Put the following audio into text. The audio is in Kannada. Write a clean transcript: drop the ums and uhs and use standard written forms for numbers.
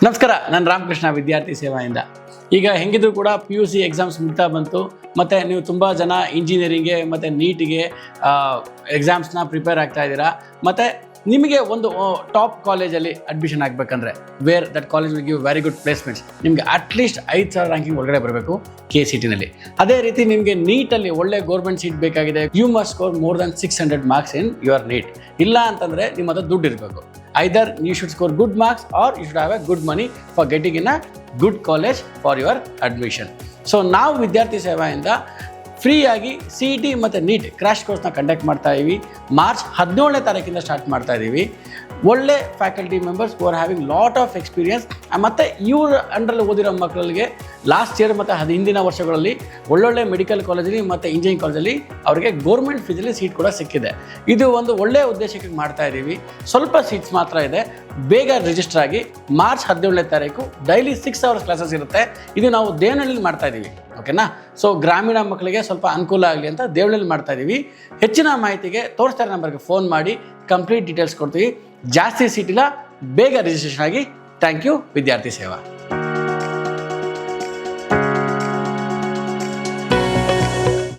ನಮಸ್ಕಾರ, ನಾನು ರಾಮಕೃಷ್ಣ ವಿದ್ಯಾರ್ಥಿ ಸೇವಾಯಿಂದ. ಈಗ ಹೆಂಗಿದ್ರು ಕೂಡ PUC ಎಕ್ಸಾಮ್ಸ್ ಮುಗ್ತಾ ಬಂತು. ಮತ್ತು ನೀವು ತುಂಬ ಜನ ಇಂಜಿನಿಯರಿಂಗ್ಗೆ ಮತ್ತು ನೀಟಿಗೆ ಎಕ್ಸಾಮ್ಸ್ನ ಪ್ರಿಪೇರ್ ಆಗ್ತಾ ಇದ್ದೀರಾ. ಮತ್ತು ನಿಮಗೆ ಒಂದು ಟಾಪ್ ಕಾಲೇಜಲ್ಲಿ ಅಡ್ಮಿಷನ್ ಆಗಬೇಕಂದ್ರೆ where that college will give very good placements. ನಿಮಗೆ ಅಟ್ಲೀಸ್ಟ್ 5,000 ರ್ಯಾಂಕಿಂಗ್ ಒಳಗಡೆ ಬರಬೇಕು KCET. ಅದೇ ರೀತಿ ನಿಮಗೆ ನೀಟಲ್ಲಿ ಒಳ್ಳೆ ಗೌರ್ಮೆಂಟ್ ಸೀಟ್ ಬೇಕಾಗಿದೆ. You must score more than 600 marks in your NEET. ಇಲ್ಲ ಅಂತಂದರೆ ನಿಮ್ಮ ಹತ್ರ ದುಡ್ಡು ಇರಬೇಕು. Either you should score good marks or you should have a good money for getting in a good college for your admission. So ನಾವು ವಿದ್ಯಾರ್ಥಿ ಸೇವೆಯಿಂದ ಫ್ರೀಯಾಗಿ CET ಮತ್ತು ನೀಟ್ ಕ್ರ್ಯಾಶ್ ಕೋರ್ಸ್ನ ಕಂಡಕ್ಟ್ ಮಾಡ್ತಾ ಇದ್ದೀವಿ. ಮಾರ್ಚ್ 17ನೇ ತಾರೀಕಿಂದ ಸ್ಟಾರ್ಟ್ ಮಾಡ್ತಾ ಇದ್ದೀವಿ. ಒಳ್ಳೆ faculty members who are having lot of experience. ಮತ್ತು ಇವ್ರ ಅಂಡರಲ್ಲಿ ಓದಿರೋ ಮಕ್ಕಳಿಗೆ ಲಾಸ್ಟ್ ಇಯರ್ ಮತ್ತು ಹಿಂದಿನ ವರ್ಷಗಳಲ್ಲಿ ಒಳ್ಳೊಳ್ಳೆ ಮೆಡಿಕಲ್ ಕಾಲೇಜಲ್ಲಿ ಮತ್ತು ಇಂಜಿನಿಯರಿಂಗ್ ಕಾಲೇಜಲ್ಲಿ ಅವರಿಗೆ ಗೌರ್ಮೆಂಟ್ ಫೀಸಲ್ಲಿ ಸೀಟ್ ಕೂಡ ಸಿಕ್ಕಿದೆ. ಇದು ಒಂದು ಒಳ್ಳೆಯ ಉದ್ದೇಶಕ್ಕೆ ಮಾಡ್ತಾ ಇದ್ದೀವಿ. ಸ್ವಲ್ಪ ಸೀಟ್ಸ್ ಮಾತ್ರ ಇದೆ. ಬೇಗ ರಿಜಿಸ್ಟರ್ ಆಗಿ. ಮಾರ್ಚ್ 17ನೇ ತಾರೀಕು ಡೈಲಿ 6 hours ಕ್ಲಾಸಸ್ ಇರುತ್ತೆ. ಇದು ನಾವು ದೇವನಹಳ್ಳಿಲಿ ಮಾಡ್ತಾ ಇದ್ದೀವಿ. ಓಕೆನಾ? ಸೊ ಗ್ರಾಮೀಣ ಮಕ್ಕಳಿಗೆ ಸ್ವಲ್ಪ ಅನುಕೂಲ ಆಗಲಿ ಅಂತ ದೇವನಹಳ್ಳಿ ಮಾಡ್ತಾ ಇದ್ದೀವಿ. ಹೆಚ್ಚಿನ ಮಾಹಿತಿಗೆ ತೋರಿಸ್ತಾರೆ ನಂಬರ್ಗೆ ಫೋನ್ ಮಾಡಿ ಕಂಪ್ಲೀಟ್ ಡೀಟೇಲ್ಸ್ ಕೊಡ್ತೀವಿ. ಜಾಸ್ತಿ ಸೀಟ್ ಇಲ್ಲ, ಬೇಗ ರಿಜಿಸ್ಟ್ರೇಷನ್ ಆಗಿ. ಥ್ಯಾಂಕ್ ಯು ವಿದ್ಯಾರ್ಥಿ ಸೇವಾ.